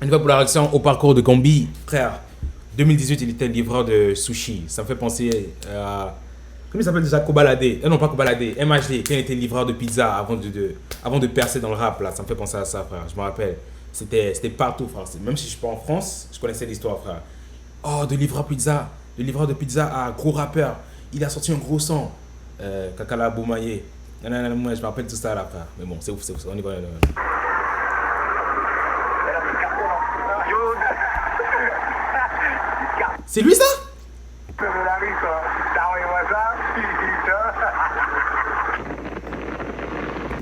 Une fois pour la réaction au parcours de Gombi, frère. 2018, il était livreur de sushi. Ça me fait penser à. Comment il s'appelle déjà? Kobalade. Non, pas Kobalade. MHD, qui était livreur de pizza avant de percer dans le rap. Là. Ça me fait penser à ça, frère. Je me rappelle. C'était partout, frère. Même si je suis pas en France, je connaissais l'histoire, frère. Oh, de livreur pizza. De livreur de pizza à gros rappeur. Il a sorti un gros son. Kakala Boumaye. Non, non, non, moi, je me rappelle tout ça, là, frère. Mais bon, c'est ouf, c'est ouf. On y va. C'est lui, ça?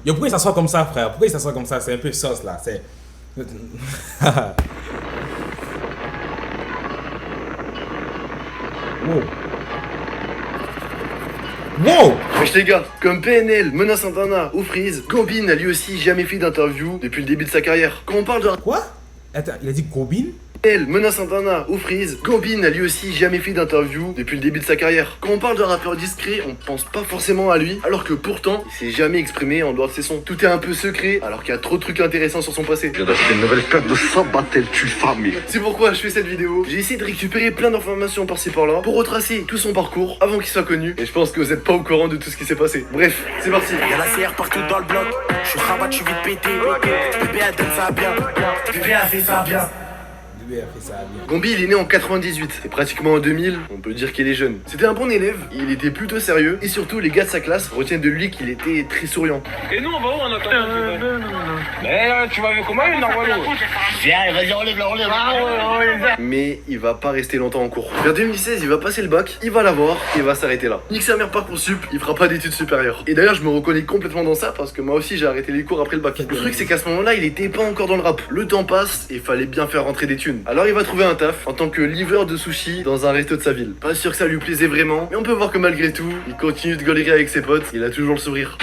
Yo, pourquoi il s'assoit comme ça, frère? Pourquoi il s'assoit comme ça? C'est un peu sauce, là. C'est... Wow. Wow! Wesh les gars, comme PNL, Mena Santana ou Freeze, Gombi n'a lui aussi jamais fait d'interview depuis le début de sa carrière. Quand on parle de Quoi? Attends, il a dit Gobin? PNL, Mena Santana ou Freeze, Gombi n'a lui aussi jamais fait d'interview depuis le début de sa carrière. Quand on parle d'un rappeur discret, on pense pas forcément à lui, alors que pourtant, il s'est jamais exprimé en dehors de ses sons. Tout est un peu secret, alors qu'il y a trop de trucs intéressants sur son passé. Je viens d'acheter une nouvelle paire de Sabatel, tu famille. C'est pourquoi je fais cette vidéo. J'ai essayé de récupérer plein d'informations par-ci par-là pour retracer tout son parcours avant qu'il soit connu. Et je pense que vous êtes pas au courant de tout ce qui s'est passé. Bref, c'est parti. Y'a la CR partout dans le bloc. Je suis rabat, je suis vite pété. Bébé a donné ça bien. Bébé a fait ça bien. Bébé a fait ça bien. Gombi il est né en 98 et pratiquement en 2000, on peut dire qu'il est jeune. C'était un bon élève, il était plutôt sérieux et surtout les gars de sa classe retiennent de lui qu'il était très souriant. Et nous on va où en attendant? Mais tu vas avec comment une Narwalo? Viens, vas-y relève la relève. Mais il va pas rester longtemps en cours. Vers 2016 il va passer le bac, il va l'avoir et il va s'arrêter là. Nique sa mère Parcoursup, il fera pas d'études supérieures. Et d'ailleurs je me reconnais complètement dans ça parce que moi aussi j'ai arrêté les cours après le bac. Le truc c'est qu'à ce moment là il était pas encore dans le rap. Le temps passe et fallait bien faire rentrer des thunes. Alors il va trouver un taf en tant que livreur de sushi dans un resto de sa ville. Pas sûr que ça lui plaisait vraiment, mais on peut voir que malgré tout, il continue de galérer avec ses potes, il a toujours le sourire.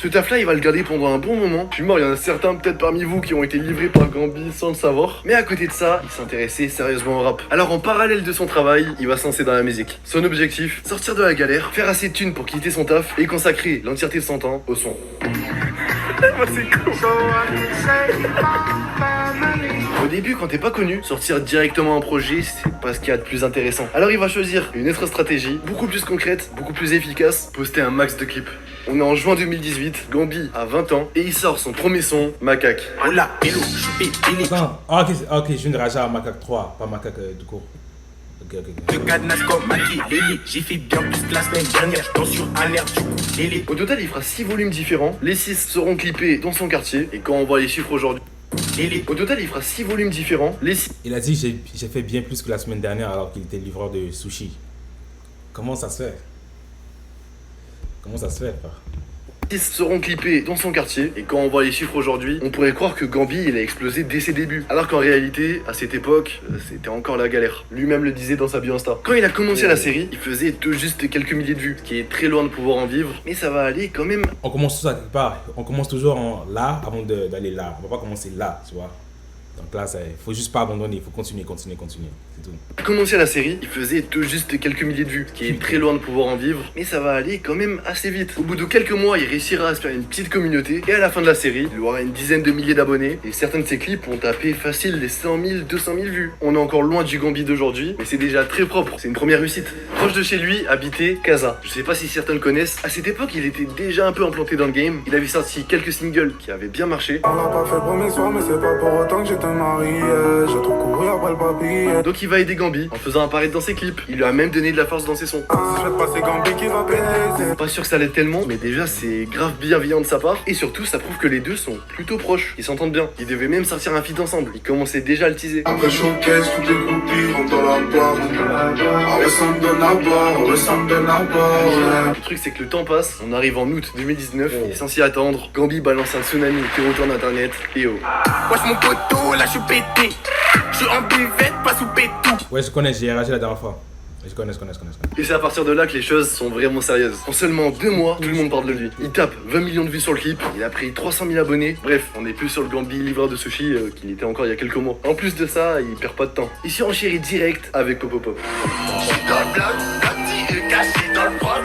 Ce taf là il va le garder pendant un bon moment. Je suis mort, il y en a certains peut-être parmi vous qui ont été livrés par Gombi sans le savoir. Mais à côté de ça, il s'intéressait sérieusement au rap. Alors en parallèle de son travail, il va se lancer dans la musique. Son objectif, sortir de la galère, faire assez de thunes pour quitter son taf et consacrer l'entièreté de son temps au son. Au début, quand t'es pas connu, sortir directement un projet, c'est pas ce qu'il y a de plus intéressant. Alors il va choisir une autre stratégie, beaucoup plus concrète, beaucoup plus efficace, poster un max de clips. On est en juin 2018, Gombi a 20 ans et il sort son premier son, Macaque. Hola, hello, je suis Billy. Attends, ok, je viens de rager à Macaque 3, pas Macaque du coup. Ok. Je cadenasse comme Maki, Lily. J'ai fait bien plus que la semaine dernière. Je danse sur un air du coup, Lily. Au total, il fera 6 volumes différents. Les 6 seront clippés dans son quartier. Et quand on voit les chiffres aujourd'hui... Au total, il fera 6 volumes différents. Les 6... Il a dit j'ai fait bien plus que la semaine dernière alors qu'il était livreur de sushi. Comment ça se fait? Comment ça se fait, frère? seront clippés dans son quartier. Et quand on voit les chiffres aujourd'hui, on pourrait croire que Gombi il a explosé dès ses débuts. Alors qu'en réalité, à cette époque, c'était encore la galère. Lui-même le disait dans sa bio Insta. Quand il a commencé la série, il faisait tout juste quelques milliers de vues, ce qui est très loin de pouvoir en vivre. Mais ça va aller quand même. On commence tout ça quelque part. On commence toujours là avant d'aller là. On va pas commencer là, tu vois. Donc là, il faut juste pas abandonner, il faut continuer. C'est tout. A commencé la série, il faisait tout juste quelques milliers de vues, ce qui est très loin de pouvoir en vivre, mais ça va aller quand même assez vite. Au bout de quelques mois, il réussira à se faire une petite communauté, et à la fin de la série, il aura une dizaine de milliers d'abonnés, et certains de ses clips ont tapé facile les 100 000, 200 000 vues. On est encore loin du Gombi d'aujourd'hui, mais c'est déjà très propre, c'est une première réussite. Proche de chez lui, habitait Casa. Je sais pas si certains le connaissent, à cette époque, il était déjà un peu implanté dans le game, il avait sorti quelques singles qui avaient bien marché. On l'a pas fait le premier soir, mais c'est pas pour autant que j'étais marié. J'ai trop couru après le papier. Donc il va aider Gombi en faisant apparaître dans ses clips. Il lui a même donné de la force dans ses sons. Si je fais passer Gombi qui va payer. Pas sûr que ça l'aide tellement, mais déjà c'est grave bienveillant de sa part. Et surtout, ça prouve que les deux sont plutôt proches. Ils s'entendent bien. Ils devaient même sortir un feat ensemble. Ils commençaient déjà à le teaser. Après showcase, toutes les groupies rentrent dans la porte. Ah ouais, ça me donne à boire, ah ouais, ça me donne à boire. Le truc c'est que le temps passe. On arrive en août 2019. Et sans s'y attendre, Gombi balance un tsunami qui retourne internet. Et oh. Wesh mon poteau, là je suis pété. Je suis en buvette, pas sous pétou. Ouais, je connais, j'ai réagi la dernière fois. Je connais. Et c'est à partir de là que les choses sont vraiment sérieuses. En seulement 2 mois, tout le monde parle de lui. Il tape 20 millions de vues sur le clip, il a pris 300 000 abonnés. Bref, on est plus sur le Gombi livreur de sushi qu'il était encore il y a quelques mois. En plus de ça, il perd pas de temps. Il s'y enchérit direct avec Popopop. Dans le bloc, le petit est caché dans le prod.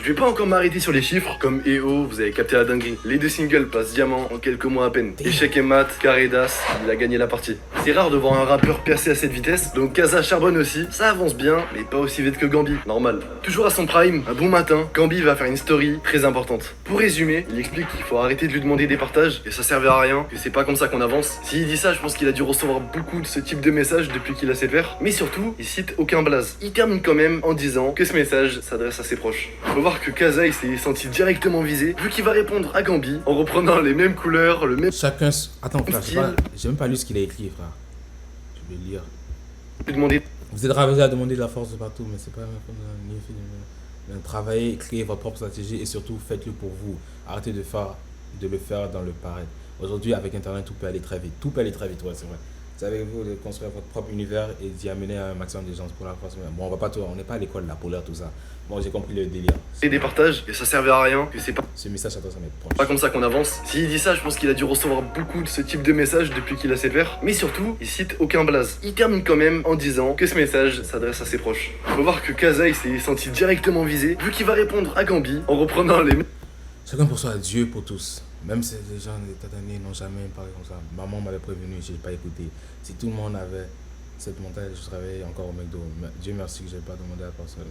Je vais pas encore m'arrêter sur les chiffres, comme EO, vous avez capté la dinguerie. Les 2 singles passent diamant en quelques mois à peine. Échec et mat, carré d'as, il a gagné la partie. C'est rare de voir un rappeur percer à cette vitesse, donc Casa charbonne aussi. Ça avance bien, mais pas aussi vite que Gambi, normal. Toujours à son prime, un bon matin, Gambi va faire une story très importante. Pour résumer, il explique qu'il faut arrêter de lui demander des partages, et ça servait à rien, que c'est pas comme ça qu'on avance. S'il dit ça, je pense qu'il a dû recevoir beaucoup de ce type de messages depuis qu'il a ses pairs. Mais surtout, il cite aucun blaze. Il termine quand même en disant que ce message s'adresse à ses proches. Faut voir que Casa il s'est senti directement visé, vu qu'il va répondre à Gambi en reprenant les mêmes couleurs, le même Chacun. Attends, frère, style. j'ai même pas lu ce qu'il a écrit, frère. Je vais lire. Lui demander Vous êtes ravisé à demander de la force de partout, mais c'est pas travaillez, créez votre propre stratégie et surtout faites-le pour vous. Arrêtez de le faire dans le paraître. Aujourd'hui, avec Internet, tout peut aller très vite. Tout peut aller très vite, ouais, c'est vrai. C'est avec vous de construire votre propre univers et d'y amener un maximum de gens pour la force. Bon, on n'est pas à l'école là pour lire tout ça. Bon, j'ai compris le délire. des partages, et ça servait à rien, que c'est pas Ce message s'adresse à mes proches. pas comme ça qu'on avance. S'il dit ça, je pense qu'il a dû recevoir beaucoup de ce type de messages depuis qu'il a ses pairs. Mais surtout, il cite aucun blaze. Il termine quand même en disant que ce message s'adresse à ses proches. Faut voir que Casa il s'est senti directement visé, vu qu'il va répondre à Gambi en reprenant les Chacun pour soi, Dieu pour tous. Même si les gens des tas d'années n'ont jamais parlé comme ça. Maman m'avait prévenu, je n'ai pas écouté. Si tout le monde avait cette montagne, je travaillais encore au McDo. Dieu merci que je n'ai pas demandé à personne.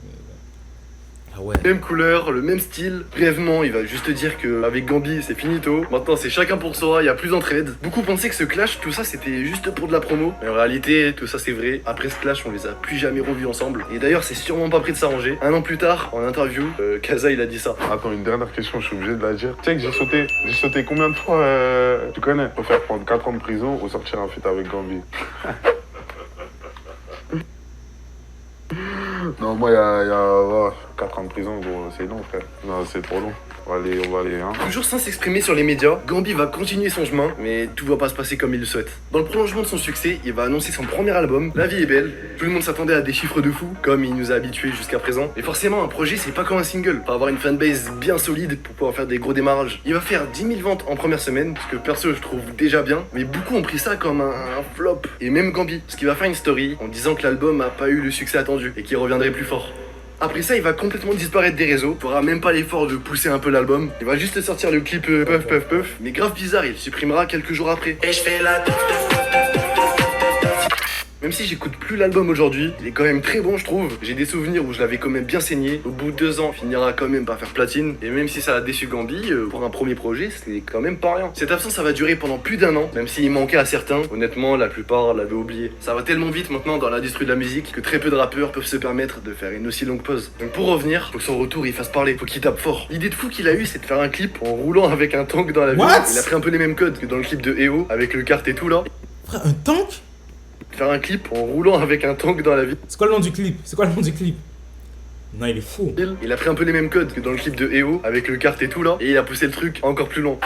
Ah ouais. mêmes couleurs, le même style. Brièvement, il va juste dire que avec Gambi c'est finito. Maintenant c'est chacun pour soi, il y a plus d'entraide. Beaucoup pensaient que ce clash, tout ça c'était juste pour de la promo. Mais en réalité, tout ça c'est vrai. Après ce clash, on les a plus jamais revus ensemble. Et d'ailleurs, c'est sûrement pas prêt de s'arranger. Un an plus tard, en interview, Casa il a dit ça. Attends, une dernière question, je suis obligé de la dire. Tu sais que j'ai sauté combien de fois, tu connais? Pour faire prendre 4 ans de prison ou sortir un feat avec Gambi. Non, moi, il y a 4 ans de prison, gros, c'est long, frère. Non, c'est trop long. On va aller, hein. Toujours sans s'exprimer sur les médias, Gambi va continuer son chemin, mais tout va pas se passer comme il le souhaite. Dans le prolongement de son succès, il va annoncer son premier album, La vie est belle. Tout le monde s'attendait à des chiffres de fou, comme il nous a habitués jusqu'à présent. Et forcément, un projet, c'est pas comme un single. Faut avoir une fanbase bien solide pour pouvoir faire des gros démarrages. Il va faire 10 000 ventes en première semaine, ce que perso je trouve déjà bien, mais beaucoup ont pris ça comme un flop. Et même Gambi, ce qui va faire une story en disant que l'album a pas eu le succès attendu et qu'il reviendrait plus fort. Après ça, il va complètement disparaître des réseaux, fera même pas l'effort de pousser un peu l'album. Il va juste sortir le clip Puff Puff Puff, mais grave bizarre, il le supprimera quelques jours après. Et je fais la Même si j'écoute plus l'album aujourd'hui, il est quand même très bon je trouve. J'ai des souvenirs où je l'avais quand même bien saigné. Au bout de 2 ans, il finira quand même par faire platine. Et même si ça a déçu Gambi, pour un premier projet, c'est quand même pas rien. Cette absence, ça va durer pendant plus d'1 an, même s'il manquait à certains. Honnêtement, la plupart l'avaient oublié. Ça va tellement vite maintenant dans l'industrie de la musique que très peu de rappeurs peuvent se permettre de faire une aussi longue pause. Donc pour revenir, faut que son retour il fasse parler, faut qu'il tape fort. L'idée de fou qu'il a eu, c'est de faire un clip en roulant avec un tank dans la ville. What? Il a pris un peu les mêmes codes que dans le clip de EO, avec le kart et tout là. Frère, un tank? Faire un clip en roulant avec un tank dans la ville. C'est quoi le nom du clip? Non, il est fou. Il a pris un peu les mêmes codes que dans le clip de EO, avec le kart et tout là, et il a poussé le truc encore plus loin.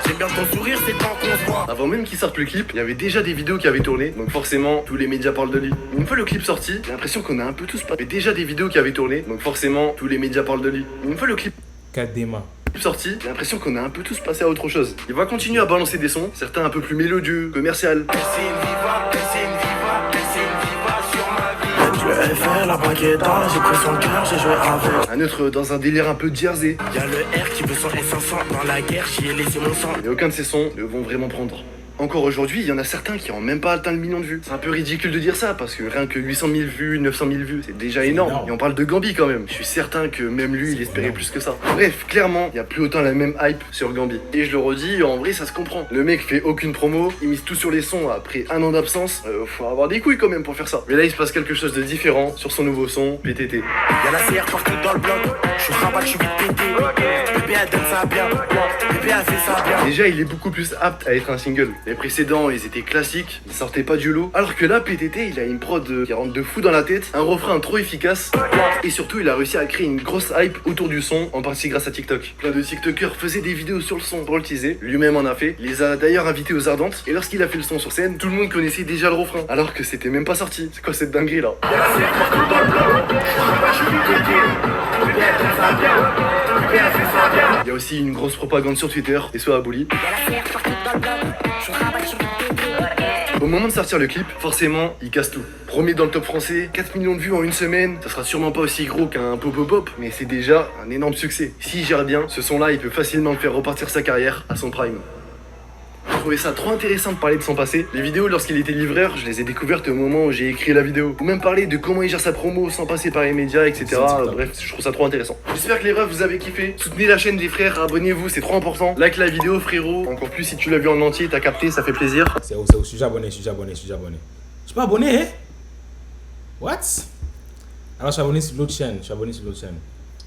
J'aime bien ton sourire, c'est quand qu'on se voit. Avant même qu'il sorte le clip, il y avait déjà des vidéos qui avaient tourné, donc forcément, tous les médias parlent de lui. Une fois le clip sorti, j'ai l'impression qu'on a un peu tous pas. Il y avait déjà des vidéos qui avaient tourné, donc forcément, tous les médias parlent de lui. Une fois le clip Kadema. sorti, j'ai l'impression qu'on a un peu tous passé à autre chose. Il va continuer à balancer des sons, certains un peu plus mélodieux, commercial. C'est une viva, c'est une viva, c'est une viva sur ma vie. Je lui ai fait la baguetta, j'ai pris son cœur, j'ai joué avec. Un autre dans un délire un peu jersey. Y'a le R qui veut son S500 dans la guerre, j'y ai laissé mon sang. Et aucun de ces sons ne vont vraiment prendre. Encore aujourd'hui, il y en a certains qui ont même pas atteint le million de vues. C'est un peu ridicule de dire ça, parce que rien que 800 000 vues, 900 000 vues, c'est déjà énorme. Et on parle de Gambi quand même. Je suis certain que même lui, il espérait plus que ça. Bref, clairement, il y a plus autant la même hype sur Gambi. Et je le redis, en vrai, ça se comprend. Le mec fait aucune promo, il mise tout sur les sons après 1 an d'absence. Faut avoir des couilles quand même pour faire ça. Mais là, il se passe quelque chose de différent sur son nouveau son, PTT. Y'a la CR partout dans le bloc, je suis rabat, je suis vite pété. Bébé elle donne ça bien, bébé elle fait ça bien. Déjà, il est beaucoup plus apte à être un single. Les précédents, ils étaient classiques, ils sortaient pas du lot. Alors que là, PTT, il a une prod qui rentre de fou dans la tête, un refrain trop efficace. Et surtout, il a réussi à créer une grosse hype autour du son, en partie grâce à TikTok. Plein de TikTokers faisaient des vidéos sur le son pour le teaser. Lui-même en a fait. Il les a d'ailleurs invités aux Ardentes. Et lorsqu'il a fait le son sur scène, tout le monde connaissait déjà le refrain. Alors que c'était même pas sorti. C'est quoi cette dinguerie là? Il y a aussi une grosse propagande sur Twitter, et soit à Bouli. Au moment de sortir le clip, forcément, il casse tout. Premier dans le top français, 4 millions de vues en une semaine, ça sera sûrement pas aussi gros qu'un pop-pop, mais c'est déjà un énorme succès. S'il gère bien, ce son-là, il peut facilement faire repartir sa carrière à son prime. J'ai trouvé ça trop intéressant de parler de son passé. Les vidéos, lorsqu'il était livreur, je les ai découvertes au moment où j'ai écrit la vidéo. Ou même parler de comment il gère sa promo sans passer par les médias, etc. Bref, je trouve ça trop intéressant. J'espère que les refs vous avez kiffé. Soutenez la chaîne des frères, abonnez-vous, c'est trop important. Like la vidéo, frérot. Encore plus si tu l'as vu en entier, t'as capté, ça fait plaisir. C'est où, je suis abonné, je suis abonné. Je suis pas abonné, hein? What? Alors, je suis abonné sur l'autre chaîne.